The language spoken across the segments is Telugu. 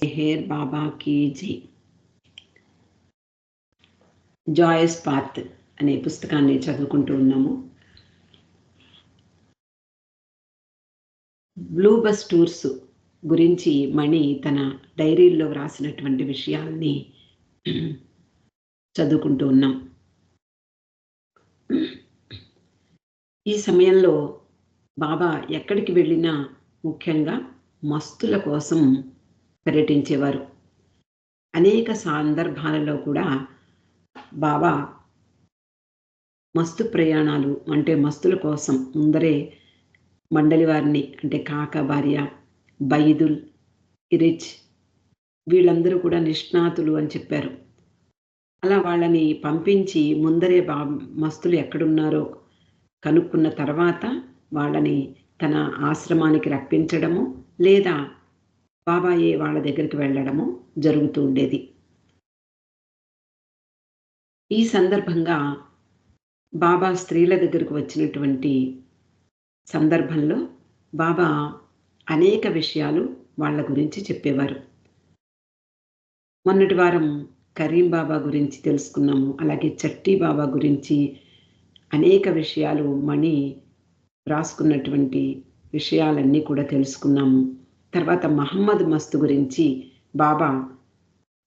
మెహర్ బాబా కీ జై. జాయస్ పాత్ అనే పుస్తకాన్ని చదువుకుంటూ ఉన్నాము. బ్లూ బస్ టూర్స్ గురించి మణి తన డైరీల్లో వ్రాసినటువంటి విషయాల్ని చదువుకుంటూ ఉన్నాం. ఈ సమయంలో బాబా ఎక్కడికి వెళ్ళినా ముఖ్యంగా మస్తుల కోసం పర్యటించేవారు. అనేక సందర్భాలలో కూడా బాబా మస్తు ప్రయాణాలు అంటే మస్తుల కోసం ముందరే మండలి వారిని అంటే కాక భార్య, బైదుల్, ఇరిచ్ వీళ్ళందరూ కూడా నిష్ణాతులు అని చెప్పారు. అలా వాళ్ళని పంపించి ముందరే మస్తులు ఎక్కడున్నారో కనుక్కున్న తర్వాత వాళ్ళని తన ఆశ్రమానికి రప్పించడము లేదా బాబాయే వాళ్ళ దగ్గరికి వెళ్ళడము జరుగుతూ ఉండేది. ఈ సందర్భంగా బాబా స్త్రీల దగ్గరకు వచ్చినటువంటి సందర్భంలో బాబా అనేక విషయాలు వాళ్ళ గురించి చెప్పేవారు. మొన్నటి వారం కరీం బాబా గురించి తెలుసుకున్నాము. అలాగే చట్టి బాబా గురించి అనేక విషయాలు మణి రాసుకున్నటువంటి విషయాలన్నీ కూడా తెలుసుకున్నాము. తర్వాత మహమ్మద్ మస్తు గురించి బాబా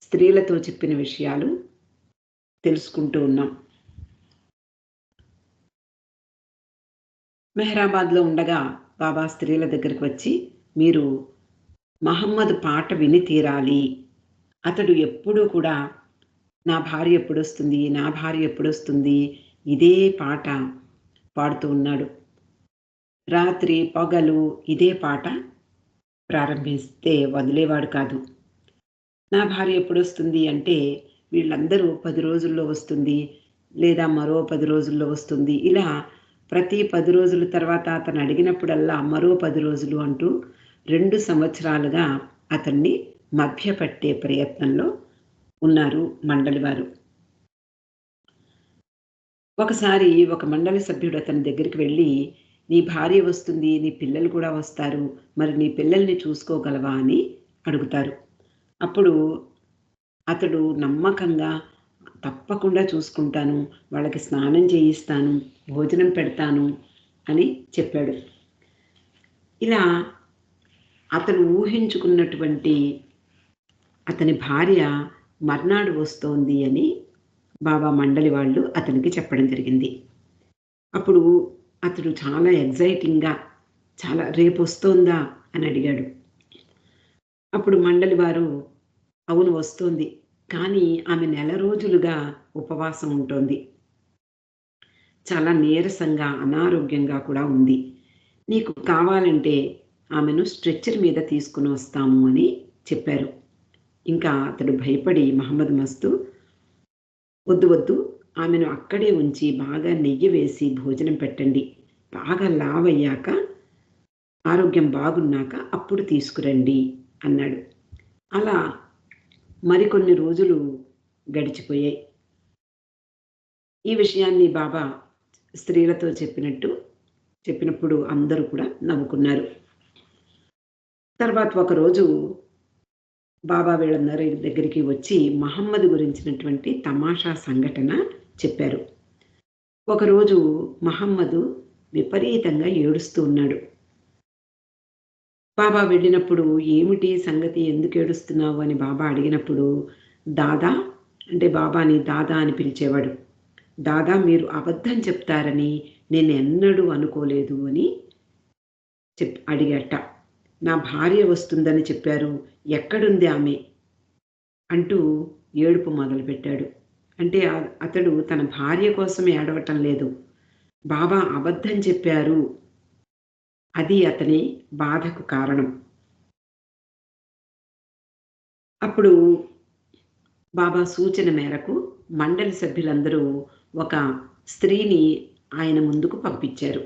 స్త్రీలతో చెప్పిన విషయాలు తెలుసుకుంటూ ఉన్నాం. మెహరాబాద్లో ఉండగా బాబా స్త్రీల దగ్గరికి వచ్చి, మీరు మహమ్మద్ పాట విని తీరాలి. అతడు ఎప్పుడూ కూడా నా భార్య ఎప్పుడొస్తుంది, నా భార్య ఎప్పుడొస్తుంది ఇదే పాట పాడుతూ ఉన్నాడు. రాత్రి పగలు ఇదే పాట ప్రారంభిస్తే వదిలేవాడు కాదు. నా భార్య ఎప్పుడొస్తుంది అంటే వీళ్ళందరూ 10 రోజుల్లో వస్తుంది లేదా మరో 10 రోజుల్లో వస్తుంది. ఇలా ప్రతి 10 రోజుల తర్వాత అతను అడిగినప్పుడల్లా మరో 10 రోజులు అంటూ 2 సంవత్సరాలుగా అతన్ని మభ్యపెట్టే ప్రయత్నంలో ఉన్నారు మండలి వారు. ఒకసారి ఒక మండలి సభ్యుడు అతని దగ్గరికి వెళ్ళి, నీ భార్య వస్తుంది, నీ పిల్లలు కూడా వస్తారు, మరి నీ పిల్లల్ని చూసుకోగలవా అని అడుగుతారు. అప్పుడు అతడు నమ్మకంగా తప్పకుండా చూసుకుంటాను, వాళ్ళకి స్నానం చేయిస్తాను, భోజనం పెడతాను అని చెప్పాడు. ఇలా అతను ఊహించుకున్నటువంటి అతని భార్య మర్నాడు వస్తోంది అని బాబా మండలి వాళ్ళు అతనికి చెప్పడం జరిగింది. అప్పుడు అతడు చాలా ఎగ్జైటింగ్గా చాలా రేపు వస్తోందా అని అడిగాడు. అప్పుడు మండలి వారు అవును వస్తోంది, కానీ ఆమె నెల రోజులుగా ఉపవాసం ఉంటుంది, చాలా నీరసంగా అనారోగ్యంగా కూడా ఉంది, నీకు కావాలంటే ఆమెను స్ట్రెచ్చర్ మీద తీసుకుని వస్తాము అని చెప్పారు. ఇంకా అతడు భయపడి మహమ్మద్ మస్తు వద్దు వద్దు, ఆమెను అక్కడే ఉంచి బాగా నెయ్యి వేసి భోజనం పెట్టండి, బాగా లావయ్యాక ఆరోగ్యం బాగున్నాక అప్పుడు తీసుకురండి అన్నాడు. అలా మరికొన్ని రోజులు గడిచిపోయాయి. ఈ విషయాన్ని బాబా స్త్రీలతో చెప్పినప్పుడు అందరూ కూడా నవ్వుకున్నారు. తర్వాత ఒకరోజు బాబా వీళ్ళందరి దగ్గరికి వచ్చి మహమ్మద్ గురించినటువంటి తమాషా సంఘటన చెప్పారు. ఒకరోజు మహమ్మద్ విపరీతంగా ఏడుస్తూ ఉన్నాడు. బాబా వెళ్ళినప్పుడు ఏమిటి సంగతి, ఎందుకు ఏడుస్తున్నావు అని బాబా అడిగినప్పుడు దాదా అంటే బాబాని దాదా అని పిలిచేవాడు. దాదా మీరు అబద్ధం చెప్తారని నేను ఎన్నడూ అనుకోలేదు అని అడిగట. నా భార్య వస్తుందని చెప్పారు, ఎక్కడుంది ఆమె అంటూ ఏడుపు మొదలుపెట్టాడు. అంటే అతడు తన భార్య కోసం ఏడవటం లేదు, బాబా అబద్ధం చెప్పారు, అది అతని బాధకు కారణం. అప్పుడు బాబా సూచన మేరకు మండలి సభ్యులందరూ ఒక స్త్రీని ఆయన ముందుకు పంపించారు.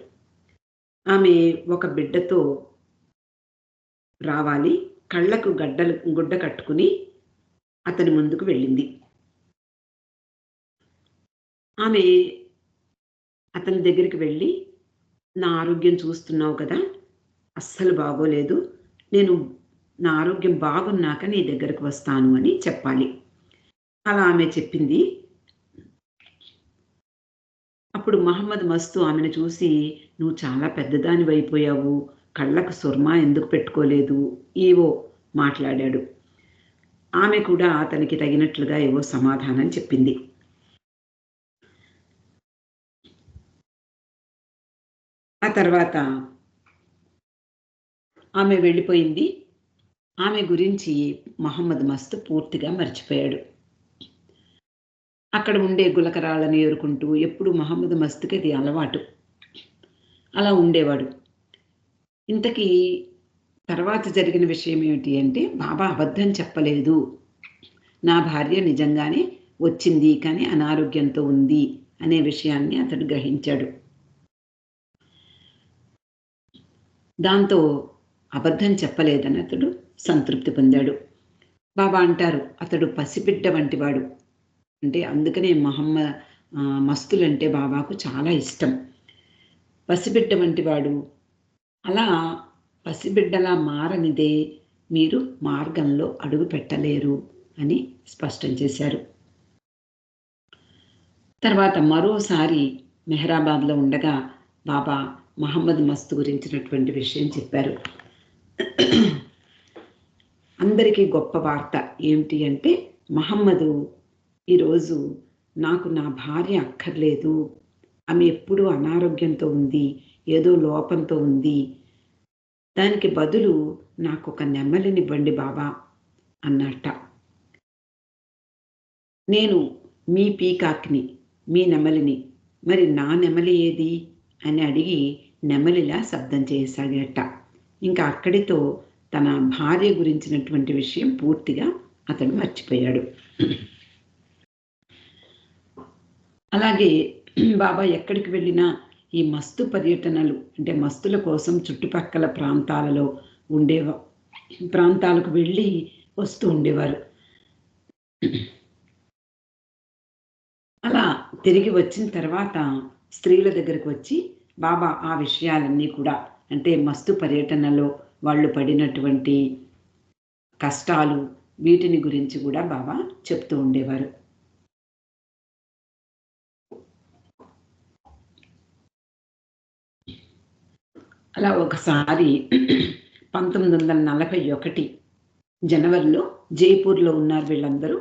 ఆమె ఒక బిడ్డతో రావాలి, కళ్ళకు గుడ్డ కట్టుకుని అతని ముందుకు వెళ్ళింది. ఆమె అతని దగ్గరికి వెళ్ళి, నా ఆరోగ్యం చూస్తున్నావు కదా, అస్సలు బాగోలేదు, నేను నా ఆరోగ్యం బాగున్నాక నీ దగ్గరకు వస్తాను అని చెప్పాలి. అలా ఆమె చెప్పింది. అప్పుడు మహమ్మద్ మస్తు ఆమెను చూసి, "నువ్వు చాలా పెద్దదానివైపోయావు. కళ్ళకు సుర్మా ఎందుకు పెట్టుకోలేదు?" ఏవో మాట్లాడాడు. ఆమె కూడా అతనికి తగినట్లుగా ఏవో సమాధానం చెప్పింది. ఆ తర్వాత ఆమె వెళ్ళిపోయింది. ఆమె గురించి మహమ్మద్ మస్తు పూర్తిగా మర్చిపోయాడు. అక్కడ ఉండే గులకరాళ్ళని ఏరుకుంటూ ఎప్పుడు మహమ్మద్ మస్తుకి అది అలవాటు. అలా ఉండేవాడు. ఇంతకీ తర్వాత జరిగిన విషయం ఏమిటి అంటే, బాబా అబద్ధం చెప్పలేదు. నా భార్య నిజంగానే వచ్చింది, కానీ అనారోగ్యంతో ఉంది అనే విషయాన్ని అతడు గ్రహించాడు. దాంతో అబద్ధం చెప్పలేదని అతడు సంతృప్తి పొందాడు. బాబా అంటారు, అతడు పసిబిడ్డ వంటివాడు. అంటే అందుకనే మస్తులంటే బాబాకు చాలా ఇష్టం. పసిబిడ్డ వంటివాడు. అలా పసిబిడ్డలా మారనిదే మీరు మార్గంలో అడుగు పెట్టలేరు అని స్పష్టం చేశారు. తర్వాత మరోసారి మెహరాబాద్లో ఉండగా బాబా మహమ్మద్ మస్తు గురించినటువంటి విషయం చెప్పారు. అందరికీ గొప్ప వార్త ఏమిటి అంటే, మహమ్మదు ఈరోజు నాకు నా భార్య అక్కర్లేదు, ఆమె ఎప్పుడూ అనారోగ్యంతో ఉంది, ఏదో లోపంతో ఉంది, దానికి బదులు నాకు ఒక నెమలినివ్వండి బాబా అన్నట్ట. నేను మీ పీకాక్ని, మీ నెమలిని, మరి నా నెమలి ఏది అని అడిగి నెమలిలా శబ్దం చేయసాగేట. ఇంకా అక్కడితో తన భార్య గురించినటువంటి విషయం పూర్తిగా అతడు మర్చిపోయాడు. అలాగే బాబా ఎక్కడికి వెళ్ళినా ఈ మస్తు పర్యటనలు, అంటే మస్తుల కోసం చుట్టుపక్కల ప్రాంతాలకు వెళ్ళి వస్తూ ఉండేవారు. అలా తిరిగి వచ్చిన తర్వాత స్త్రీల దగ్గరకు వచ్చి బాబా ఆ విషయాలన్నీ కూడా, అంటే మస్తు పర్యటనలో వాళ్ళు పడినటువంటి కష్టాలు, వీటిని గురించి కూడా బాబా చెప్తూ ఉండేవారు. అలా ఒకసారి 1941 జనవరిలో జైపూర్లో ఉన్నారు వీళ్ళందరూ.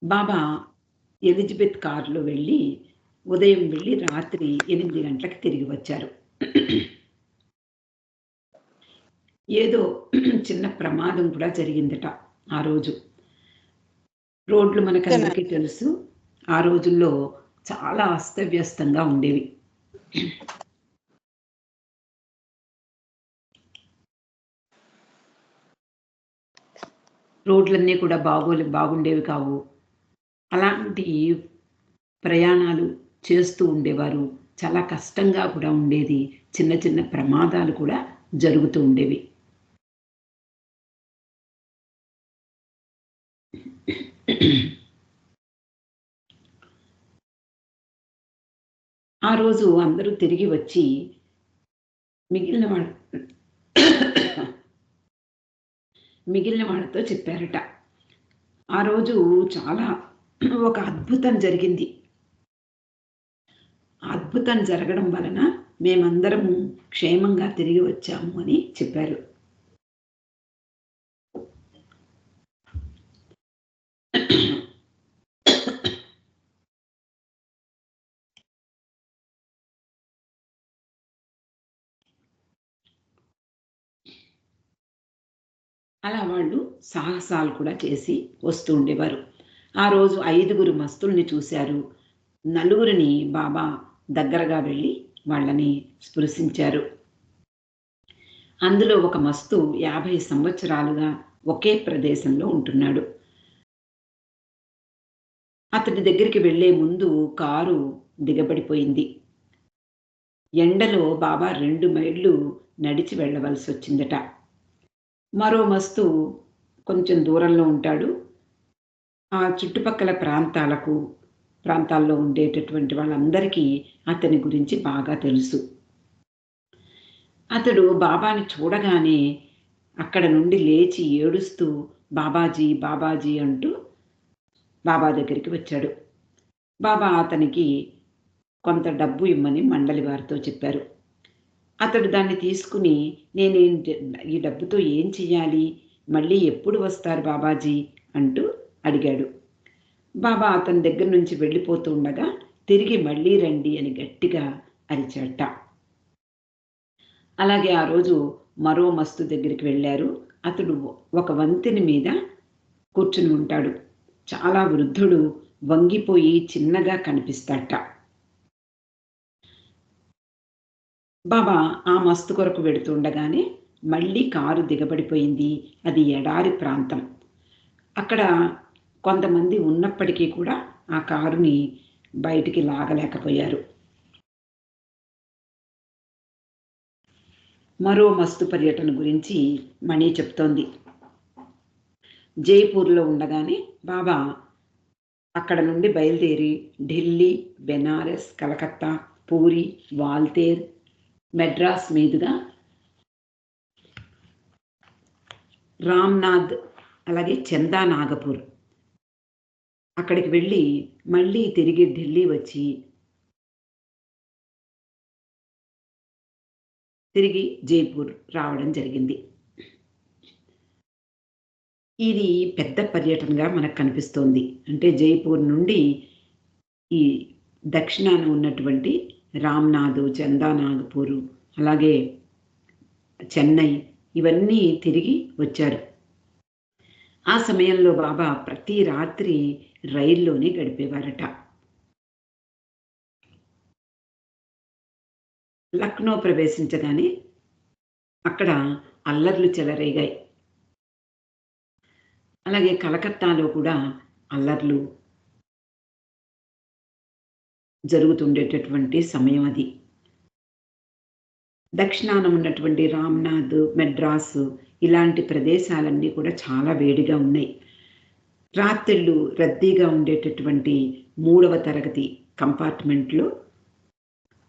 బాబా ఎలిజబెత్ కారులో ఉదయం వెళ్ళి రాత్రి 8 గంటలకు తిరిగి వచ్చారు. ఏదో చిన్న ప్రమాదం కూడా జరిగిందట ఆ రోజు. రోడ్లు మనకందరికీ తెలుసు, ఆ రోజుల్లో చాలా అస్తవ్యస్తంగా ఉండేవి. రోడ్లన్నీ కూడా బాగుండేవి కావు. అలాంటి ప్రయాణాలు చేస్తూ ఉండేవారు. చాలా కష్టంగా కూడా ఉండేది. చిన్న చిన్న ప్రమాదాలు కూడా జరుగుతూ ఉండేవి. ఆ రోజు అందరూ తిరిగి వచ్చి మిగిలిన వాళ్ళతో చెప్పారట. ఆ రోజు చాలా ఒక అద్భుతం జరిగింది. అద్భుతం జరగడం వలన మేమందరము క్షేమంగా తిరిగి వచ్చాము అని చెప్పారు. అలా వాళ్ళు సాహసాలు కూడా చేసి వస్తూ ఉండేవారు. ఆ రోజు 5 మస్తుల్ని చూశారు. 4 బాబా దగ్గరగా వెళ్ళి వాళ్ళని స్పృశించారు. అందులో ఒక మస్తు 50 సంవత్సరాలుగా ఒకే ప్రదేశంలో ఉంటున్నాడు. అతడి దగ్గరికి వెళ్లే ముందు కారు దిగబడిపోయింది. ఎండలో బాబా 2 మైళ్ళు నడిచి వెళ్ళవలసి వచ్చిందట. మరో మస్తు కొంచెం దూరంలో ఉంటాడు. ఆ చుట్టుపక్కల ప్రాంతాల్లో ఉండేటటువంటి వాళ్ళందరికీ అతని గురించి బాగా తెలుసు. అతడు బాబాని చూడగానే అక్కడ నుండి లేచి ఏడుస్తూ బాబాజీ బాబాజీ అంటూ బాబా దగ్గరికి వచ్చాడు. బాబా అతనికి కొంత డబ్బు ఇమ్మని మండలి వారితో చెప్పారు. అతడు దాన్ని తీసుకుని ఈ డబ్బుతో ఏం చెయ్యాలి, మళ్ళీ ఎప్పుడు వస్తారు బాబాజీ అంటూ అడిగాడు. బాబా అతని దగ్గర నుంచి వెళ్ళిపోతూ ఉండగా తిరిగి మళ్ళీ రండి అని గట్టిగా అరిచాట. అలాగే ఆ రోజు మరో మస్తు దగ్గరికి వెళ్ళారు. అతడు ఒక వంతెన మీద కూర్చుని ఉంటాడు. చాలా వృద్ధుడు, వంగిపోయి చిన్నగా కనిపిస్తాట. బాబా ఆ మస్తు కొరకు వెడుతుండగానే మళ్ళీ కారు దిగబడిపోయింది. అది ఎడారి ప్రాంతం. అక్కడ కొంతమంది ఉన్నప్పటికీ కూడా ఆ కారుని బయటికి లాగలేకపోయారు. మరో మస్తు పర్యటన గురించి మణి చెప్తోంది. జైపూర్లో ఉండగానే బాబా అక్కడ నుండి బయలుదేరి ఢిల్లీ, బెనారస్, కలకత్తా, పూరి, వాల్తేర్, మెడ్రాస్ మీదుగా రామ్నాథ్, అలాగే చందా నాగపూర్ అక్కడికి వెళ్ళి మళ్ళీ తిరిగి ఢిల్లీ వచ్చి తిరిగి జైపూర్ రావడం జరిగింది. ఇది పెద్ద పర్యటనగా మనకు కనిపిస్తోంది. అంటే జైపూర్ నుండి ఈ దక్షిణాన ఉన్నటువంటి రామ్నాథ్, చందా నాగపూర్, అలాగే చెన్నై ఇవన్నీ తిరిగి వచ్చారు. ఆ సమయంలో బాబా ప్రతి రాత్రి రైల్లోనే గడిపేవారట. లక్నో ప్రవేశించగానే అక్కడ అల్లర్లు చెలరేగాయి. అలాగే కలకత్తాలో కూడా అల్లర్లు జరుగుతుండేటటువంటి సమయం అది. దక్షిణాన ఉన్నటువంటి రామ్నాథ్, మెడ్రాస్ ఇలాంటి ప్రదేశాలన్నీ కూడా చాలా వేడిగా ఉన్నాయి. రాత్రిళ్ళు రద్దీగా ఉండేటటువంటి 3వ తరగతి కంపార్ట్మెంట్లో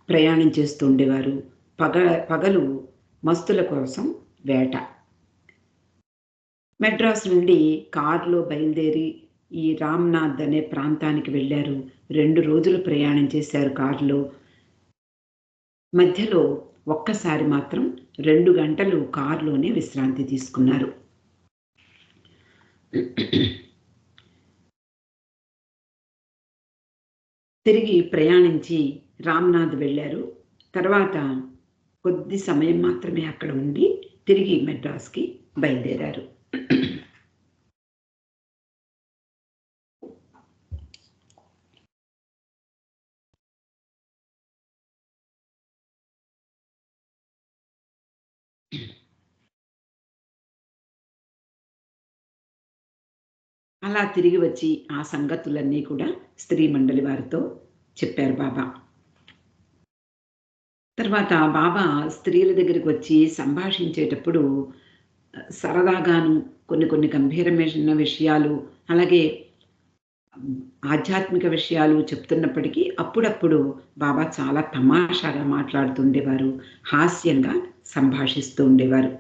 ప్రయాణం చేస్తూ ఉండేవారు. పగలు మస్తుల కోసం వేట. మెడ్రాస్ నుండి కారులో బయలుదేరి ఈ రామ్నాథ్ అనే ప్రాంతానికి వెళ్ళారు. 2 రోజులు ప్రయాణం చేశారు కారులో. మధ్యలో ఒక్కసారి మాత్రం 2 గంటలు కారులోనే విశ్రాంతి తీసుకున్నారు. తిరిగి ప్రయాణించి రామ్నాథ్ వెళ్ళారు. తర్వాత కొద్ది సమయం మాత్రమే అక్కడ ఉండి తిరిగి మెడ్రాస్కి బయలుదేరారు. అలా తిరిగి వచ్చి ఆ సంగతులన్నీ కూడా స్త్రీ మండలి వారితో చెప్పారు బాబా. తర్వాత బాబా స్త్రీల దగ్గరికి వచ్చి సంభాషించేటప్పుడు సరదాగాను కొన్ని గంభీరమైన విషయాలు, అలాగే ఆధ్యాత్మిక విషయాలు చెప్తున్నప్పటికీ అప్పుడప్పుడు బాబా చాలా తమాషాగా మాట్లాడుతుండేవారు, హాస్యంగా సంభాషిస్తూ ఉండేవారు.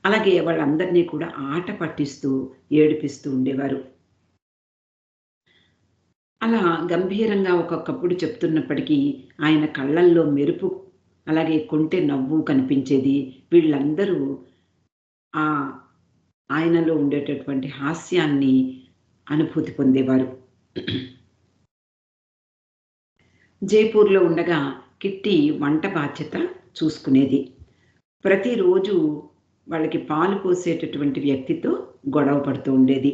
అలాగే వాళ్ళందరినీ కూడా ఆట పట్టిస్తూ ఏడిపిస్తూ ఉండేవారు. అలా గంభీరంగా ఒక్కొక్కప్పుడు చెప్తున్నప్పటికీ ఆయన కళ్ళల్లో మెరుపు, అలాగే కొంటె నవ్వు కనిపించేది. వీళ్ళందరూ ఆయనలో ఉండేటటువంటి హాస్యాన్ని అనుభూతి పొందేవారు. జైపూర్లో ఉండగా కిట్టి వంట బాధ్యత చూసుకునేది. ప్రతిరోజు వాళ్ళకి పాలు పోసేటటువంటి వ్యక్తితో గొడవ పడుతూ ఉండేది.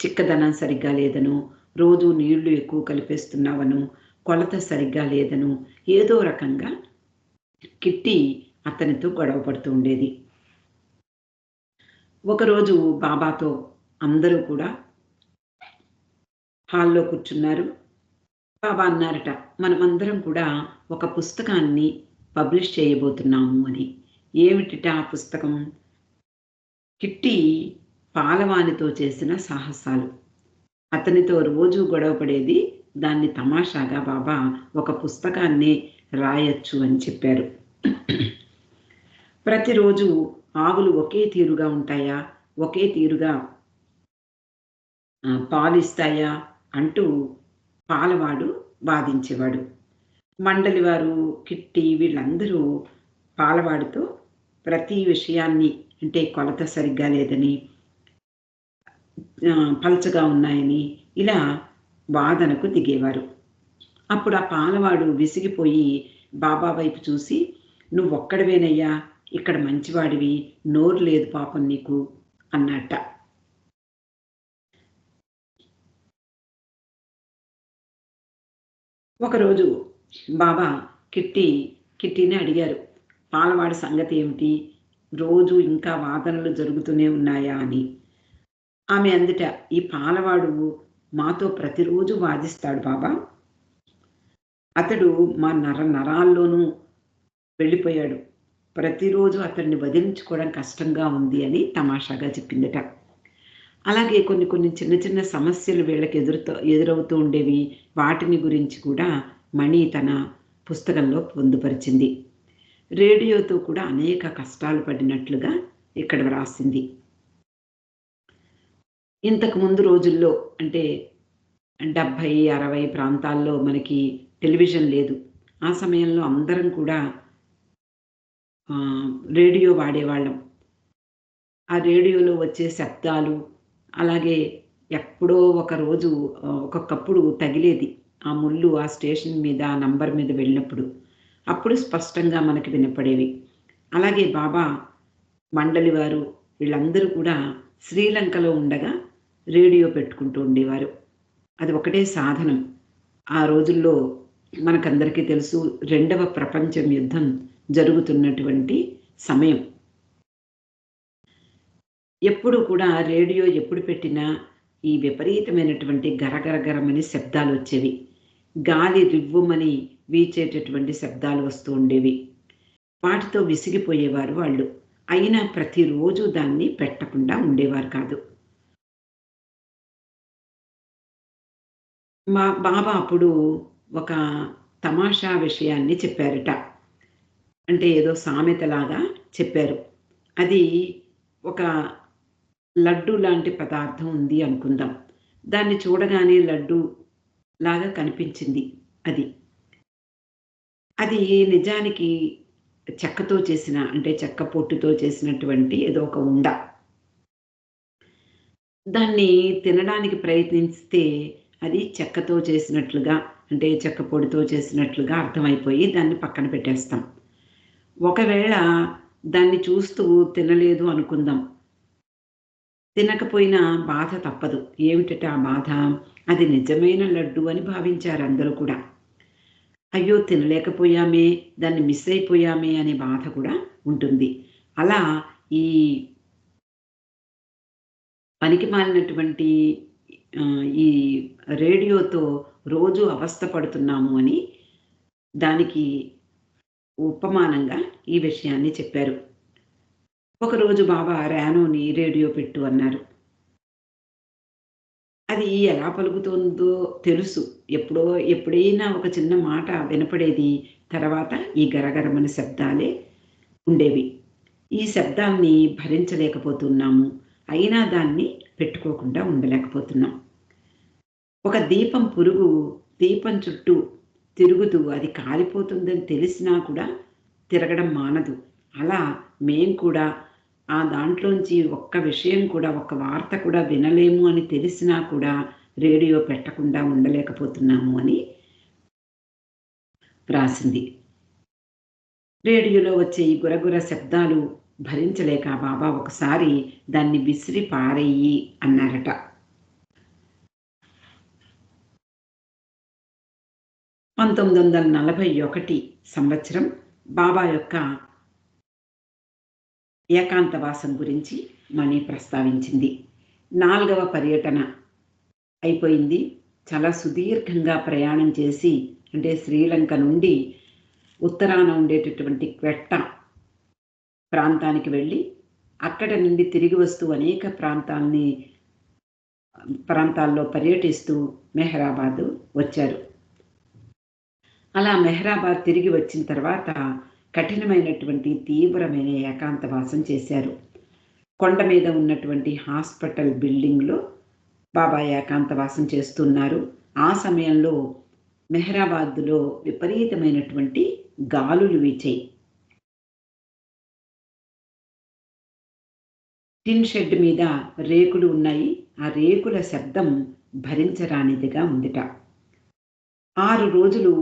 చిక్కదనం సరిగ్గా లేదను, రోజు నీళ్లు ఎక్కువ కలిపేస్తున్నావను, కొలత సరిగ్గా లేదను, ఏదో రకంగా కిట్టి అతనితో గొడవ పడుతూ ఉండేది. ఒకరోజు బాబాతో అందరూ కూడా హాల్లో కూర్చున్నారు. బాబా అన్నారట, మనమందరం కూడా ఒక పుస్తకాన్ని పబ్లిష్ చేయబోతున్నాము అని. ఏమిటిట ఆ పుస్తకం? కిట్టి పాలవానితో చేసిన సాహసాలు. అతనితో రోజు గొడవ పడేది, దాన్ని తమాషాగా బాబా ఒక పుస్తకాన్ని రాయొచ్చు అని చెప్పారు. ప్రతిరోజు ఆవులు ఒకే తీరుగా ఉంటాయా? ఒకే తీరుగా పాలిస్తాయా? అంటూ పాలవాడు వాదించేవాడు. మండలి వారు, కిట్టి వీళ్ళందరూ పాలవాడితో ప్రతి విషయాన్ని అంటే కొలత సరిగ్గా లేదని, పలచగా ఉన్నాయని ఇలా వాదనకు దిగేవారు. అప్పుడు ఆ పాలవాడు విసిగిపోయి బాబా వైపు చూసి, "నువ్వొక్కడివేనయ్యా ఇక్కడ మంచివాడివి, నోరు లేదు పాపం నీకు" అన్నట్ట. ఒకరోజు బాబా కిట్టీని అడిగారు, "పాలవాడి సంగతి ఏమిటి? రోజు ఇంకా వాదనలు జరుగుతూనే ఉన్నాయా" అని. ఆమె అందుట, "ఈ పాలవాడు మాతో ప్రతిరోజు వాదిస్తాడు బాబా. అతడు మా నరాల్లోనూ వెళ్ళిపోయాడు. ప్రతిరోజు అతన్ని వదిలించుకోవడం కష్టంగా ఉంది" అని తమాషాగా చెప్పిందట. అలాగే కొన్ని కొన్ని చిన్న చిన్న సమస్యలు వీళ్ళకి ఎదురవుతూ ఉండేవి. వాటిని గురించి కూడా మణి తన పుస్తకంలో పొందుపరిచింది. రేడియోతో కూడా అనేక కష్టాలు పడినట్లుగా ఇక్కడ వ్రాసింది. ఇంతకు ముందు రోజుల్లో అంటే 70, 60 ప్రాంతాల్లో మనకి టెలివిజన్ లేదు. ఆ సమయంలో అందరం కూడా రేడియో వాడేవాళ్ళం. ఆ రేడియోలో వచ్చే శబ్దాలు, అలాగే ఎప్పుడో ఒకరోజు ఒక్కొక్కప్పుడు తగిలేది. ఆ ముల్లు ఆ స్టేషన్ మీద, ఆ నంబర్ మీద వెళ్ళినప్పుడు. అప్పుడు స్పష్టంగా మనకి వినపడేవి. అలాగే బాబా, మండలి వారు వీళ్ళందరూ కూడా శ్రీలంకలో ఉండగా రేడియో పెట్టుకుంటూ ఉండేవారు. అది ఒకటే సాధనం. ఆ రోజుల్లో మనకందరికీ తెలుసు, రెండవ ప్రపంచం యుద్ధం జరుగుతున్నటువంటి సమయం. ఎప్పుడు కూడా రేడియో ఎప్పుడు పెట్టినా ఈ విపరీతమైనటువంటి గరగరగరమని శబ్దాలొచ్చేవి. గాలి రివ్వుమని వీచేటటువంటి శబ్దాలు వస్తూ ఉండేవి. వాటితో విసిగిపోయేవారు వాళ్ళు. అయినా ప్రతిరోజు దాన్ని పెట్టకుండా ఉండేవారు కాదు. మా బాబా అప్పుడు ఒక తమాషా విషయాన్ని చెప్పారట. అంటే ఏదో సామెతలాగా చెప్పారు. అది ఒక లడ్డు లాంటి పదార్థం ఉంది అనుకుందాం. దాన్ని చూడగానే లడ్డు లాగా కనిపించింది అది. అది నిజానికి చెక్కతో చేసిన అంటే చెక్క పొట్టుతో చేసినటువంటి ఏదో ఒక ఉండ. దాన్ని తినడానికి ప్రయత్నిస్తే అది చెక్కతో చేసినట్లుగా అంటే చెక్క పొడితో చేసినట్లుగా అర్థమైపోయి దాన్ని పక్కన పెట్టేస్తాం. ఒకవేళ దాన్ని చూస్తూ తినలేదు అనుకుందాం. తినకపోయినా బాధ తప్పదు. ఏమిటట ఆ బాధ? అది నిజమైన లడ్డు అని భావించారు అందరూ కూడా. అయ్యో! తినలేకపోయామే, దాన్ని మిస్ అయిపోయామే అనే బాధ కూడా ఉంటుంది. అలా ఈ పనికిమాలినటువంటి ఈ రేడియోతో రోజు అవస్థ పడుతున్నాము అని దానికి ఉపమానంగా ఈ విషయాన్ని చెప్పారు. ఒకరోజు బాబా రానోని రేడియో పెట్టు అన్నారు. అది ఎలా పలుకుతుందో తెలుసు. ఎప్పుడైనా ఒక చిన్న మాట వినపడేది. తర్వాత ఈ గరగరమనే శబ్దాలే ఉండేవి. ఈ శబ్దాల్ని భరించలేకపోతున్నాము. అయినా దాన్ని పెట్టుకోకుండా ఉండలేకపోతున్నాం. ఒక దీపం పురుగు దీపం చుట్టూ తిరుగుతూ అది కాలిపోతుందని తెలిసినా కూడా తిరగడం మానదు. అలా మేం కూడా ఆ దాంట్లోంచి ఒక్క విషయం కూడా, ఒక్క వార్త కూడా వినలేము అని తెలిసినా కూడా రేడియో పెట్టకుండా ఉండలేకపోతున్నాము అని వ్రాసింది. రేడియోలో వచ్చే ఈ గురగుర శబ్దాలు భరించలేక బాబా ఒకసారి దాన్ని విసిరి పారెయ్యి అన్నారట. 1941 సంవత్సరం బాబా యొక్క ఏకాంతవాసం గురించి మణి ప్రస్తావించింది. 4వ పర్యటన అయిపోయింది. చాలా సుదీర్ఘంగా ప్రయాణం చేసి అంటే శ్రీలంక నుండి ఉత్తరాన ఉండేటటువంటి క్వెట్ట ప్రాంతానికి వెళ్ళి అక్కడ నుండి తిరిగి వస్తూ అనేక ప్రాంతాల్లో పర్యటిస్తూ మెహరాబాద్ వచ్చారు. అలా మెహరాబాద్ తిరిగి వచ్చిన తర్వాత కఠినమైనటువంటి తీవ్రమైన ఏకాంతవాసం చేశారు. కొండ మీద ఉన్నటువంటి హాస్పిటల్ బిల్డింగ్లో బాబా ఏకాంతవాసం చేస్తున్నారు. ఆ సమయంలో మెహరాబాద్లో విపరీతమైనటువంటి గాలులు వీచాయి. టిన్ షెడ్ మీద రేకులు ఉన్నాయి. ఆ రేకుల శబ్దం భరించరానిదిగా ఉందిట. 6 రోజులు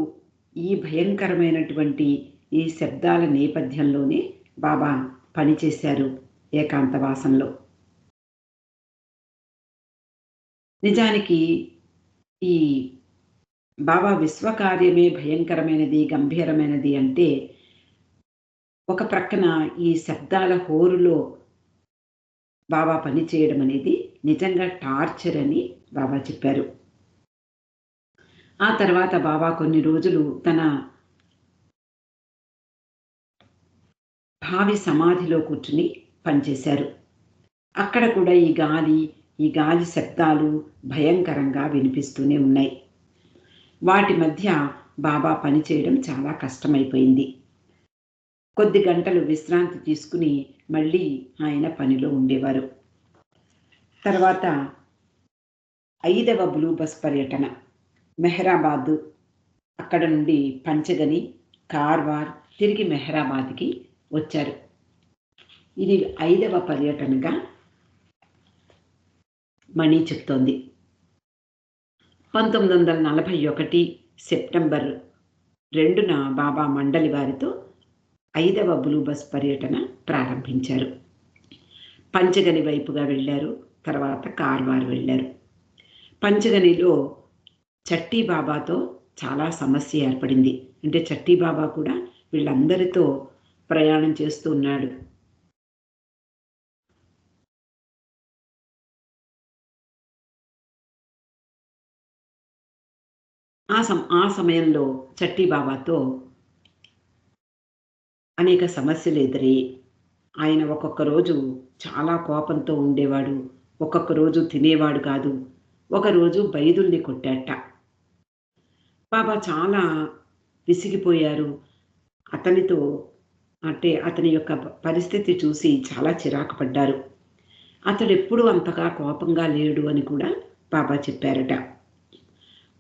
ఈ భయంకరమైనటువంటి ఈ శబ్దాల నేపథ్యంలోనే బాబా పనిచేశారు ఏకాంతవాసంలో. నిజానికి ఈ బాబా విశ్వకార్యమే భయంకరమైనది, గంభీరమైనది అంటే ఒక ప్రక్కన ఈ శబ్దాల హోరులో బాబా పనిచేయడం అనేది నిజంగా టార్చర్ అని బాబా చెప్పారు. ఆ తర్వాత బాబా కొన్ని రోజులు తన భావి సమాధిలో కూర్చుని పనిచేశారు. అక్కడ కూడా ఈ గాలి శబ్దాలు భయంకరంగా వినిపిస్తూనే ఉన్నాయి. వాటి మధ్య బాబా పనిచేయడం చాలా కష్టమైపోయింది. కొద్ది గంటలు విశ్రాంతి తీసుకుని మళ్ళీ ఆయన పనిలో ఉండేవారు. తర్వాత 5వ బ్లూ బస్ పర్యటన మెహరాబాద్, అక్కడ నుండి పంచగని, కార్వార్, తిరిగి మెహరాబాద్కి వచ్చారు. ఇది 5వ పర్యటనగా మణి చెప్తోంది. 1941 సెప్టెంబర్ 2న బాబా మండలి వారితో 5వ బ్లూ బస్ పర్యటన ప్రారంభించారు. పంచగని వైపుగా వెళ్ళారు. తర్వాత కార్వార్ వెళ్ళారు. పంచగనిలో చట్టి బాబాతో చాలా సమస్య ఏర్పడింది. అంటే చట్టి బాబా కూడా వీళ్ళందరితో ప్రయాణం చేస్తూ ఉన్నాడు. ఆ సమయంలో చట్టి బాబాతో అనేక సమస్యలు ఎదురయ్యాయి. ఆయన ఒక్కొక్క రోజు చాలా కోపంతో ఉండేవాడు. ఒక్కొక్క రోజు తినేవాడు కాదు. ఒకరోజు బైదుల్ని కొట్టాట. బాబా చాలా విసిగిపోయారు. అతనితో అంటే అతని యొక్క పరిస్థితి చూసి చాలా చిరాకు పడ్డారు. అతడెప్పుడూ అంతగా కోపంగా లేడు అని కూడా బాబా చెప్పారట.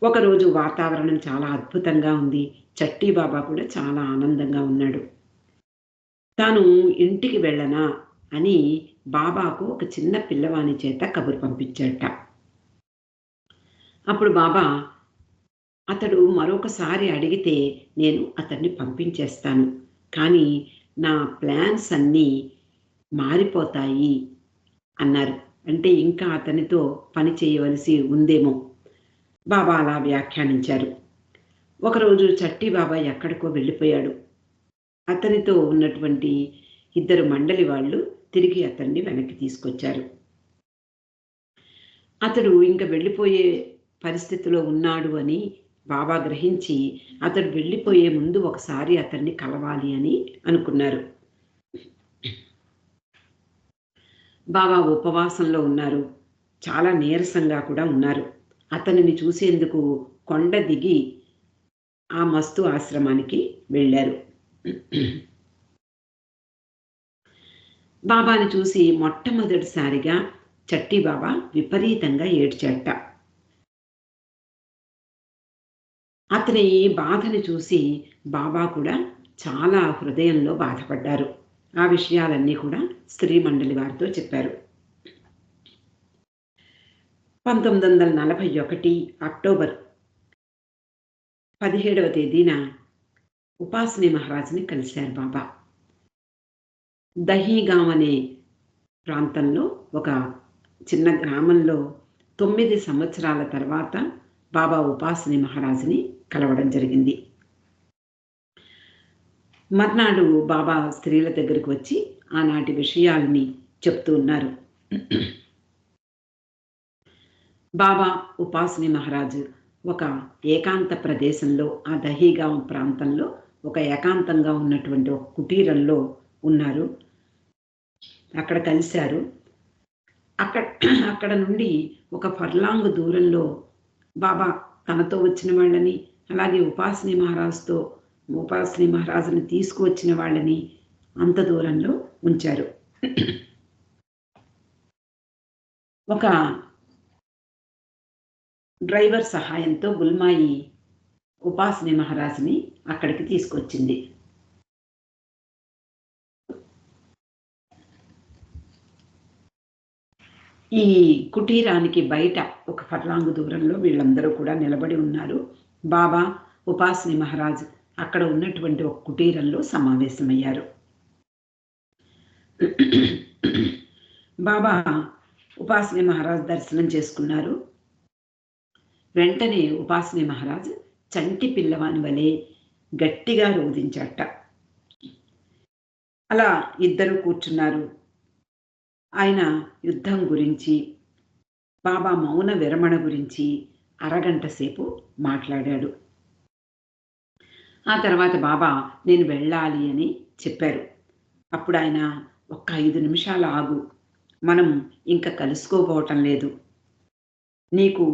ఒకరోజు వాతావరణం చాలా అద్భుతంగా ఉంది. చట్టి బాబా కూడా చాలా ఆనందంగా ఉన్నాడు. తాను ఇంటికి వెళ్ళనా అని బాబాకు ఒక చిన్న పిల్లవాని చేత కబురు పంపించాట. అప్పుడు బాబా అతడు మరొకసారి అడిగితే నేను అతన్ని పంపించేస్తాను, కానీ నా ప్లాన్స్ అన్నీ మారిపోతాయి అన్నారు. అంటే ఇంకా అతనితో పని చేయవలసి ఉందేమో బాబా అలా వ్యాఖ్యానించారు. ఒకరోజు చట్టి బాబా ఎక్కడికో వెళ్ళిపోయాడు. అతనితో ఉన్నటువంటి 2 మండలి వాళ్ళు తిరిగి అతన్ని వెనక్కి తీసుకొచ్చారు. అతడు ఇంక వెళ్ళిపోయే పరిస్థితిలో ఉన్నాడు అని బాబా గ్రహించి అతడు వెళ్ళిపోయే ముందు ఒకసారి అతన్ని కలవాలి అని అనుకున్నారు. బాబా ఉపవాసంలో ఉన్నారు. చాలా నీరసంగా కూడా ఉన్నారు. అతనిని చూసేందుకు కొండ దిగి ఆ మస్తు ఆశ్రమానికి వెళ్ళారు. బాబాని చూసి మొట్టమొదటిసారిగా చట్టి బాబా విపరీతంగా ఏడ్చాట. అతని బాధని చూసి బాబా కూడా చాలా హృదయంలో బాధపడ్డారు. ఆ విషయాలన్నీ కూడా స్త్రీ మండలి వారితో చెప్పారు. 1941 అక్టోబర్ 17వ తేదీన ఉపాసనీ మహారాజ్ని కలిశారు బాబా. దహీగాం అనే ప్రాంతంలో ఒక చిన్న గ్రామంలో 9 సంవత్సరాల తర్వాత బాబా ఉపాసనీ మహారాజ్ని కలవడం జరిగింది. మర్నాడు బాబా స్త్రీల దగ్గరికి వచ్చి ఆనాటి విషయాల్ని చెప్తూ ఉన్నారు. బాబా ఉపాసనీ మహారాజ్ ఒక ఏకాంత ప్రదేశంలో, ఆ దహీగాం ప్రాంతంలో ఒక ఏకాంతంగా ఉన్నటువంటి ఒక కుటీరంలో ఉన్నారు. అక్కడ కలిశారు. అక్కడ నుండి ఒక ఫర్లాంగ్ దూరంలో బాబా తనతో వచ్చిన వాళ్ళని, అలాగే ఉపాసనీ మహారాజ్తో ఉపాసిని మహారాజుని తీసుకువచ్చిన వాళ్ళని అంత దూరంలో ఉంచారు. ఒక డ్రైవర్ సహాయంతో గుల్మాయి ఉపాసిని మహారాజుని అక్కడికి తీసుకొచ్చింది. ఈ కుటీరానికి బయట ఒక ఫర్లాంగు దూరంలో వీళ్ళందరూ కూడా నిలబడి ఉన్నారు. బాబా, ఉపాసిని మహారాజ్ అక్కడ ఉన్నటువంటి ఒక కుటీరంలో సమావేశమయ్యారు. బాబా ఉపాసిని మహారాజ్ దర్శనం చేసుకున్నారు. వెంటనే ఉపాసిని మహారాజ్ చంటి పిల్లవాని వలె గట్టిగా రోదించాట. అలా ఇద్దరు కూర్చున్నారు. ఆయన యుద్ధం గురించి, బాబా మౌన విరమణ గురించి అరగంట సేపు మాట్లాడాడు. ఆ తర్వాత బాబా నేను వెళ్ళాలి అని చెప్పారు. అప్పుడు ఆయన ఒక్క 5 నిమిషాలు ఆగు, మనం ఇంకా కలుసుకోబోవటం లేదు, నీకు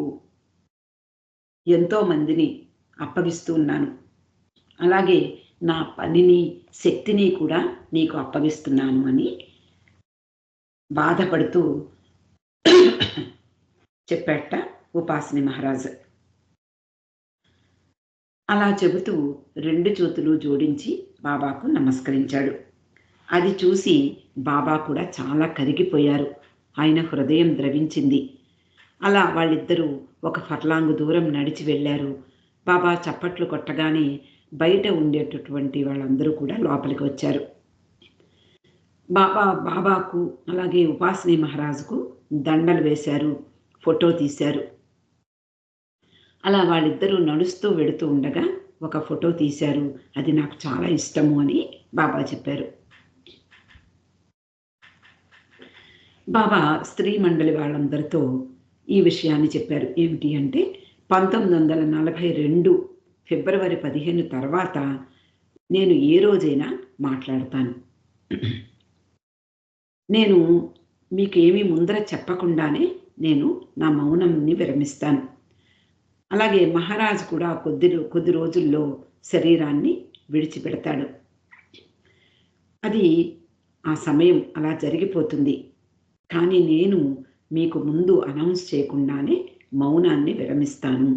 ఎంతో మందిని అప్పగిస్తూ ఉన్నాను, అలాగే నా పనిని శక్తిని కూడా నీకు అప్పగిస్తున్నాను అని బాధపడుతూ చెప్పాట ఉపాసిని మహారాజ్. అలా చెబుతూ 2 చేతులు జోడించి బాబాకు నమస్కరించాడు. అది చూసి బాబా కూడా చాలా కరిగిపోయారు. ఆయన హృదయం ద్రవించింది. అలా వాళ్ళిద్దరూ ఒక ఫర్లాంగు దూరం నడిచి వెళ్ళారు. బాబా చప్పట్లు కొట్టగానే బయట ఉండేటటువంటి వాళ్ళందరూ కూడా లోపలికి వచ్చారు. బాబాకు అలాగే ఉపాసిని మహారాజుకు దండలు వేశారు, ఫోటో తీశారు. అలా వాళ్ళిద్దరూ నడుస్తూ వెడుతూ ఉండగా ఒక ఫోటో తీశారు. అది నాకు చాలా ఇష్టము అని బాబా చెప్పారు. బాబా స్త్రీ మండలి వాళ్ళందరితో ఈ విషయాన్ని చెప్పారు. ఏమిటి అంటే 1942 ఫిబ్రవరి 15 తర్వాత నేను ఏ రోజైనా మాట్లాడతాను. నేను మీకేమీ ముందర చెప్పకుండానే నేను నా మౌనంని విరమిస్తాను. అలాగే మహారాజు కూడా కొద్ది రోజుల్లో శరీరాన్ని విడిచిపెడతాడు. అది ఆ సమయం అలా జరిగిపోతుంది. కానీ నేను మీకు ముందు అనౌన్స్ చేయకుండానే మౌనాన్ని విరమిస్తాను.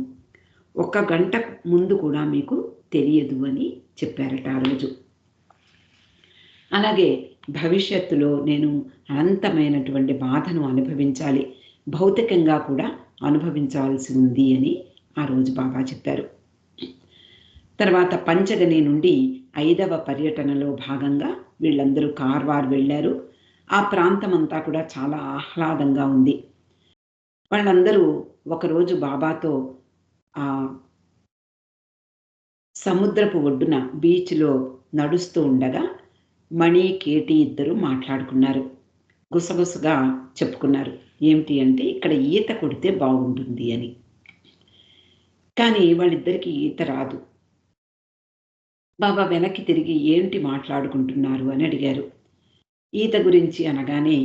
1 గంట ముందు కూడా మీకు తెలియదు అని చెప్పారట ఆ రోజు. అలాగే భవిష్యత్తులో నేను అనంతమైనటువంటి బాధను అనుభవించాలి, భౌతికంగా కూడా అనుభవించాల్సి ఉంది అని ఆ రోజు బాబా చెప్పారు. తర్వాత పంచగని నుండి 5వ పర్యటనలో భాగంగా వీళ్ళందరూ కార్వార్ వెళ్ళారు. ఆ ప్రాంతం అంతా కూడా చాలా ఆహ్లాదంగా ఉంది. వాళ్ళందరూ ఒకరోజు బాబాతో ఆ సముద్రపు ఒడ్డున బీచ్లో నడుస్తూ ఉండగా మణి, కేటి ఇద్దరు మాట్లాడుకున్నారు. గుసగుసగా చెప్పుకున్నారు. ఏమిటి అంటే ఇక్కడ ఈత కొడితే బాగుంటుంది అని. కానీ వాళ్ళిద్దరికీ ఈత రాదు. బాబా వెనక్కి తిరిగి ఏంటి మాట్లాడుకుంటున్నారు అని అడిగారు. ఈత గురించి అనగానే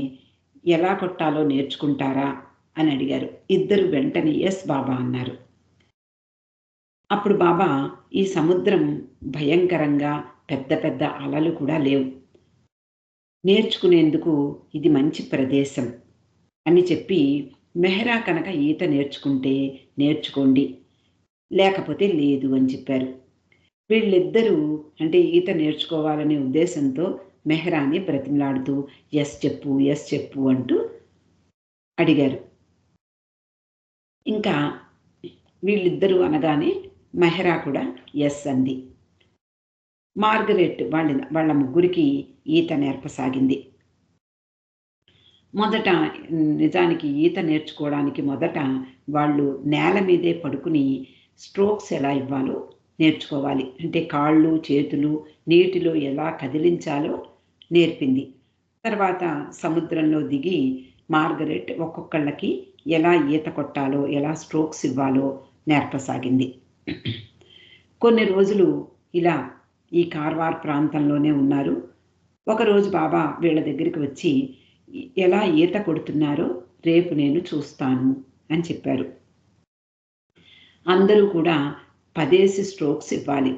ఎలా కొట్టాలో నేర్చుకుంటారా అని అడిగారు. ఇద్దరు వెంటనే ఎస్ బాబా అన్నారు. అప్పుడు బాబా ఈ సముద్రం భయంకరంగా పెద్ద పెద్ద అలలు కూడా లేవు, నేర్చుకునేందుకు ఇది మంచి ప్రదేశం అని చెప్పి మెహ్రా కనుక ఈత నేర్చుకుంటే నేర్చుకోండి, లేకపోతే లేదు అని చెప్పారు. వీళ్ళిద్దరూ అంటే ఈత నేర్చుకోవాలనే ఉద్దేశంతో మెహ్రాని బ్రతిమలాడుతూ ఎస్ చెప్పు ఎస్ చెప్పు అంటూ అడిగారు. ఇంకా వీళ్ళిద్దరూ అనగానే మెహ్రా కూడా ఎస్ అంది. మార్గరెట్ వాళ్ళ ముగ్గురికి ఈత నేర్పసాగింది. మొదట నిజానికి ఈత నేర్చుకోవడానికి మొదట వాళ్ళు నేల మీదే పడుకుని స్ట్రోక్స్ ఎలా ఇవ్వాలో నేర్చుకోవాలి. అంటే కాళ్ళు చేతులు నీటిలో ఎలా కదిలించాలో నేర్పింది. తర్వాత సముద్రంలో దిగి మార్గరెట్ ఒక్కొక్కళ్ళకి ఎలా ఈత కొట్టాలో ఎలా స్ట్రోక్స్ ఇవ్వాలో నేర్పసాగింది. కొన్ని రోజులు ఇలా ఈ కార్వార్ ప్రాంతంలోనే ఉన్నారు. ఒకరోజు బాబా వీళ్ళ దగ్గరికి వచ్చి ఎలా ఈత కొడుతున్నారో రేపు నేను చూస్తాను అని చెప్పారు. అందరూ కూడా 10 స్ట్రోక్స్ ఇవ్వాలి.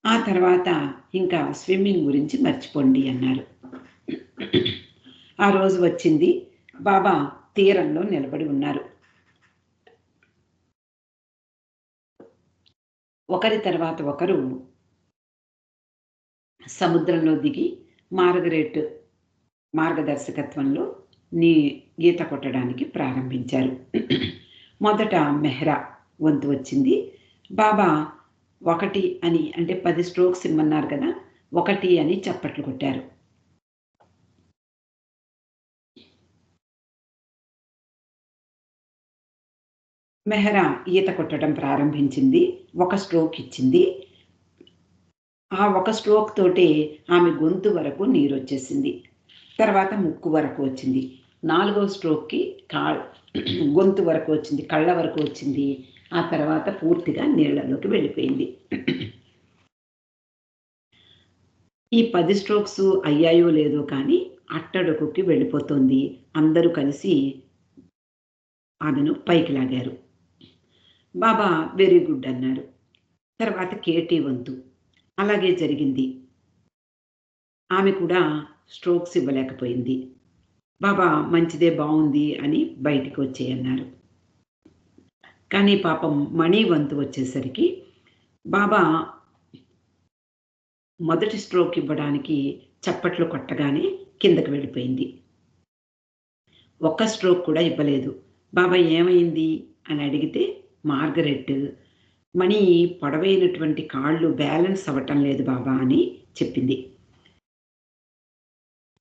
ఆ తర్వాత ఇంకా స్విమ్మింగ్ గురించి మర్చిపోండి అన్నారు. ఆ రోజు వచ్చింది. బాబా తీరంలో నిలబడి ఉన్నారు. ఒకరి తర్వాత ఒకరు సముద్రంలో దిగి మార్గరెట్ మార్గదర్శకత్వంలో నీ ఈత కొట్టడానికి ప్రారంభించారు. మొదట మెహ్రా వంతు వచ్చింది. బాబా 1 అని, అంటే 10 స్ట్రోక్స్ ఇమ్మన్నారు కదా! 1 అని చప్పట్లు కొట్టారు. మెహ్రా ఈత కొట్టడం ప్రారంభించింది. ఒక స్ట్రోక్ ఇచ్చింది. ఆ ఒక స్ట్రోక్ తోటే ఆమె గొంతు వరకు నీరొచ్చేసింది. తర్వాత ముక్కు వరకు వచ్చింది. 4వ స్ట్రోక్‌కి గొంతు వరకు వచ్చింది. కళ్ళ వరకు వచ్చింది. ఆ తర్వాత పూర్తిగా నీళ్ళలోకి వెళ్ళిపోయింది. ఈ 10 స్ట్రోక్స్ అయ్యాయో లేదో కానీ అట్టడుగుకి వెళ్ళిపోతోంది. అందరూ కలిసి ఆమెను పైకి లాగారు. బాబా వెరీ గుడ్ అన్నారు. తర్వాత కేటీ వంతు. అలాగే జరిగింది. ఆమె కూడా స్ట్రోక్స్ ఇవ్వలేకపోయింది. బాబా మంచిదే, బావుంది అని బయటికి వచ్చేయన్నారు. కానీ పాపం మణి వంతు వచ్చేసరికి బాబా మొదటి స్ట్రోక్ ఇవ్వడానికి చప్పట్లు కొట్టగానే కిందకి వెళ్ళిపోయింది. ఒక్క స్ట్రోక్ కూడా ఇవ్వలేదు. బాబా ఏమైంది అని అడిగితే మార్గరెట్ మణి పొడవైనటువంటి కాళ్ళు బ్యాలెన్స్ అవ్వటం లేదు బాబా అని చెప్పింది.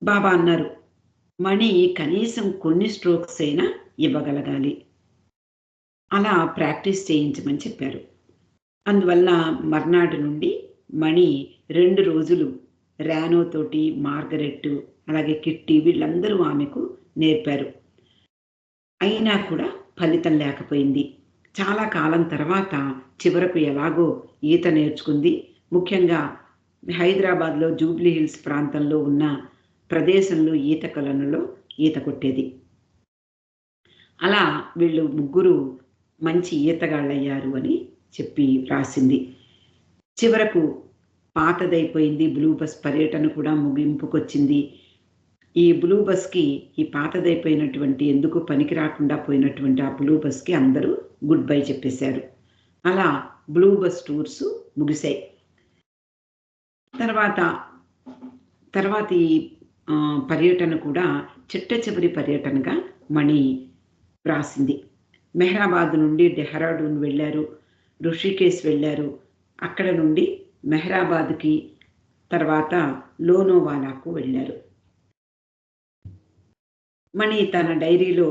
బాబా అన్నారు, మణి కనీసం కొన్ని స్ట్రోక్స్ అయినా ఇవ్వగలగాలి. అలా ప్రాక్టీస్ చేయించమని చెప్పారు. అందువల్ల మర్నాటి నుండి మణి 2 రోజులు రానో తోటి, మార్గరెట్, అలాగే కిట్టి వీళ్ళందరూ ఆమెకు నేర్పారు. అయినా కూడా ఫలితం లేకపోయింది. చాలా కాలం తర్వాత చివరకు ఎలాగో ఈత నేర్చుకుంది. ముఖ్యంగా హైదరాబాద్‌లో జూబ్లీ హిల్స్ ప్రాంతంలో ఉన్న ప్రదేశంలో ఈత కొలనులో ఈత కొట్టేది. అలా వీళ్ళు ముగ్గురు మంచి ఈతగాళ్ళయ్యారు అని చెప్పి రాసింది. చివరకు పాతదైపోయింది. బ్లూ బస్ పర్యటన కూడా ముగింపుకొచ్చింది. ఈ బ్లూ బస్‌కి, ఈ పాతదైపోయినటువంటి ఎందుకు పనికి రాకుండా పోయినటువంటి ఆ బ్లూ బస్‌కి అందరూ గుడ్ బై చెప్పేశారు. అలా బ్లూ బస్ టూర్స్ ముగిసాయి. తర్వాత తర్వాతి పర్యటన కూడా చిట్ట చివరి పర్యటనగా మణి రాసింది. మెహ్రాబాద్ నుండి డెహ్రాడూన్ వెళ్ళారు. ఋషికేశ్ వెళ్ళారు. అక్కడ నుండి మెహ్రాబాద్‌కి, తర్వాత లోనావాలాకు వెళ్ళారు. మణి తన డైరీలో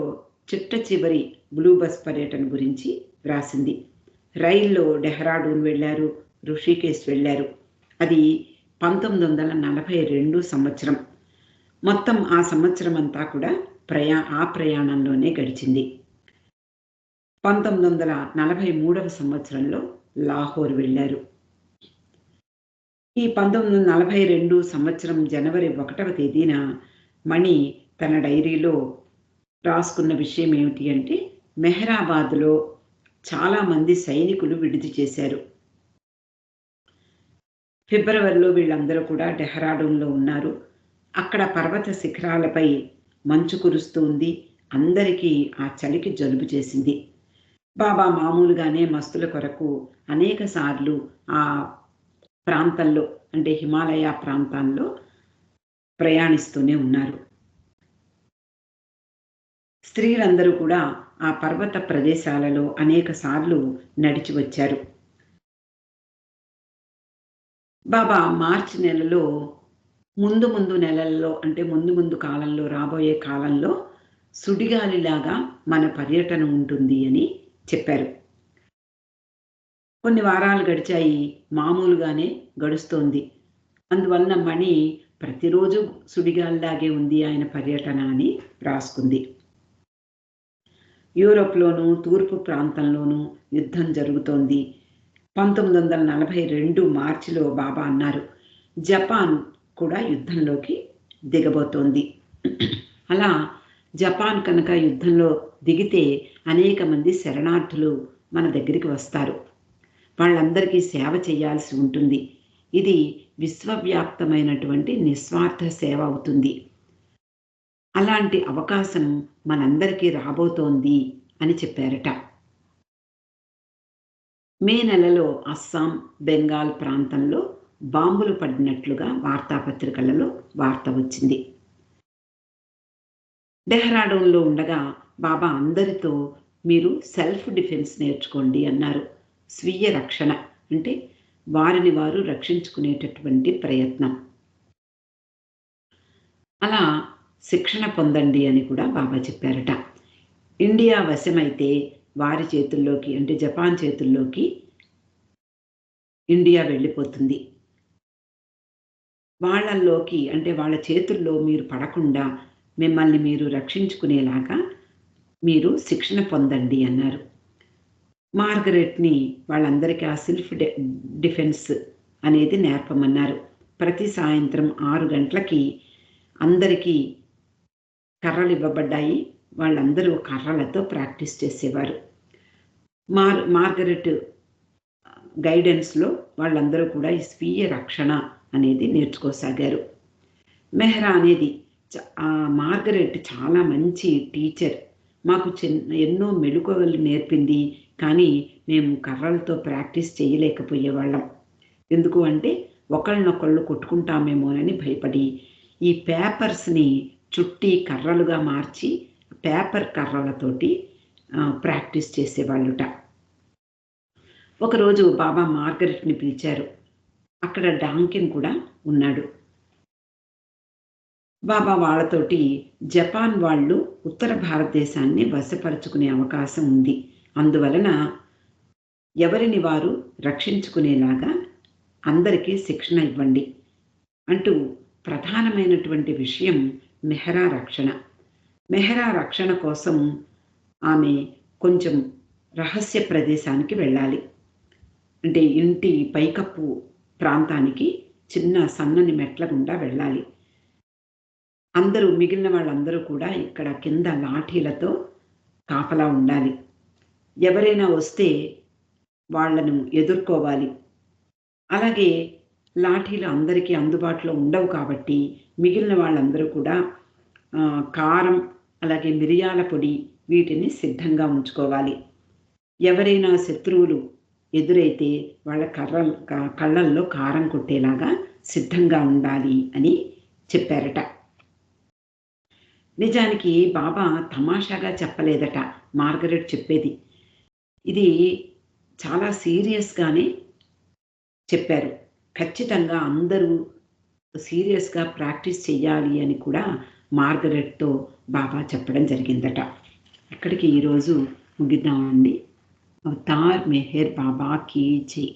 చిట్ట చివరి బ్లూ బస్ పర్యటన గురించి రాసింది. రైల్లో డెహ్రాడూన్ వెళ్ళారు. ఋషికేశ్ వెళ్ళారు. అది 1942 సంవత్సరం. మొత్తం ఆ సంవత్సరం అంతా కూడా ఆ ప్రయాణంలోనే గడిచింది. 1943వ సంవత్సరంలో లాహోర్ వెళ్ళారు. ఈ 1942 సంవత్సరం జనవరి 1వ తేదీన మణి తన డైరీలో రాసుకున్న విషయం ఏమిటి అంటే, మెహ్రాబాద్‌లో చాలామంది సైనికులు విడిది చేశారు. ఫిబ్రవరిలో వీళ్ళందరూ కూడా డెహ్రాడూన్‌లో ఉన్నారు. అక్కడ పర్వత శిఖరాలపై మంచు కురుస్తూ ఉంది. అందరికీ ఆ చలికి జలుబు చేసింది. బాబా మామూలుగానే మస్తుల కొరకు అనేక సార్లు ఆ ప్రాంతంలో, అంటే హిమాలయ ప్రాంతాల్లో ప్రయాణిస్తూనే ఉన్నారు. స్త్రీలందరూ కూడా ఆ పర్వత ప్రదేశాలలో అనేక సార్లు నడిచి వచ్చారు. బాబా మార్చి నెలలో ముందు ముందు నెలల్లో, అంటే ముందు ముందు కాలంలో, రాబోయే కాలంలో సుడిగాలిలాగా మన పర్యటన ఉంటుంది అని చెప్పారు. కొన్ని వారాలు గడిచాయి. మామూలుగానే గడుస్తోంది. అందువలన మణి ప్రతిరోజు సుడిగాలిలాగే ఉంది ఆయన పర్యటన అని రాసుకుంది. యూరోప్‌లోనూ, తూర్పు ప్రాంతంలోనూ యుద్ధం జరుగుతోంది. 1942 మార్చిలో బాబా అన్నారు, జపాన్ కూడా యుద్ధంలోకి దిగబోతోంది. అలా జపాన్ కనుక యుద్ధంలో దిగితే అనేక మంది శరణార్థులు మన దగ్గరికి వస్తారు. వాళ్ళందరికీ సేవ చేయాల్సి ఉంటుంది. ఇది విశ్వవ్యాప్తమైనటువంటి నిస్వార్థ సేవ అవుతుంది. అలాంటి అవకాశం మనందరికీ రాబోతోంది అని చెప్పారట. మే నెలలో అస్సాం, బెంగాల్ ప్రాంతంలో బాంబులు పడినట్లుగా వార్తాపత్రికలలో వార్త వచ్చింది. డెహ్రాడూన్లో ఉండగా బాబా అందరితో మీరు సెల్ఫ్ డిఫెన్స్ నేర్చుకోండి అన్నారు. స్వీయ రక్షణ అంటే వారిని వారు రక్షించుకునేటటువంటి ప్రయత్నం. అలా శిక్షణ పొందండి అని కూడా బాబా చెప్పారట. ఇండియా వశమైతే వారి చేతుల్లోకి అంటే జపాన్ చేతుల్లోకి ఇండియా వెళ్ళిపోతుంది. వాళ్ళల్లోకి అంటే వాళ్ళ చేతుల్లో మీరు పడకుండా మిమ్మల్ని మీరు రక్షించుకునేలాగా మీరు శిక్షణ పొందండి అన్నారు. మార్గరెట్‌ని వాళ్ళందరికీ ఆ సెల్ఫ్ డిఫెన్స్ అనేది నేర్పమన్నారు. ప్రతి సాయంత్రం 6 గంటలకి అందరికీ కర్రలు ఇవ్వబడ్డాయి. వాళ్ళందరూ కర్రలతో ప్రాక్టీస్ చేసేవారు. మార్గరెట్ గైడెన్స్‌లో వాళ్ళందరూ కూడా ఈ స్వీయ రక్షణ అనేది నేర్చుకోసాగారు. మెహ్రా అనేది మార్గరెట్ చాలా మంచి టీచర్. మాకు ఎన్నో మెళకువలు నేర్పింది. కానీ మేము కర్రలతో ప్రాక్టీస్ చేయలేకపోయేవాళ్ళం. ఎందుకు అంటే ఒకళ్ళనొకళ్ళు కొట్టుకుంటామేమోనని భయపడి ఈ పేపర్స్‌ని చుట్టి కర్రలుగా మార్చి పేపర్ కర్రలతోటి ప్రాక్టీస్ చేసేవాళ్ళుట. ఒకరోజు బాబా మార్గరెట్‌ని పిలిచారు. అక్కడ డాంకిన్ కూడా ఉన్నాడు. బాబా వాళ్ళతోటి జపాన్ వాళ్ళు ఉత్తర భారతదేశాన్ని వశపరుచుకునే అవకాశం ఉంది. అందువలన ఎవరిని వారు రక్షించుకునేలాగా అందరికీ శిక్షణ ఇవ్వండి అంటూ ప్రధానమైనటువంటి విషయం మెహ్రా రక్షణ. మెహ్రా రక్షణ కోసం ఆమె కొంచెం రహస్య ప్రదేశానికి వెళ్ళాలి. అంటే ఇంటి పైకప్పు ప్రాంతానికి చిన్న సన్నని మెట్ల గుండా వెళ్ళాలి. మిగిలిన వాళ్ళందరూ కూడా ఇక్కడ కింద లాఠీలతో కాపలా ఉండాలి. ఎవరైనా వస్తే వాళ్ళను ఎదుర్కోవాలి. అలాగే లాఠీలు అందరికీ అందుబాటులో ఉండవు కాబట్టి మిగిలిన వాళ్ళందరూ కూడా కారం, అలాగే మిరియాల పొడి వీటిని సిద్ధంగా ఉంచుకోవాలి. ఎవరైనా శత్రువులు ఎదురైతే వాళ్ళ కళ్ళల్లో కారం కొట్టేలాగా సిద్ధంగా ఉండాలి అని చెప్పారట. నిజానికి బాబా తమాషాగా చెప్పలేదట మార్గరెట్ చెప్పేది. ఇది చాలా సీరియస్‌గానే చెప్పారు. ఖచ్చితంగా అందరూ సీరియస్‌గా ప్రాక్టీస్ చెయ్యాలి అని కూడా మార్గరెట్‌తో బాబా చెప్పడం జరిగిందట. ఇక్కడికి ఈరోజు ముగిద్దామండి. అవతార్ మెహర్ బాబా కీ జై.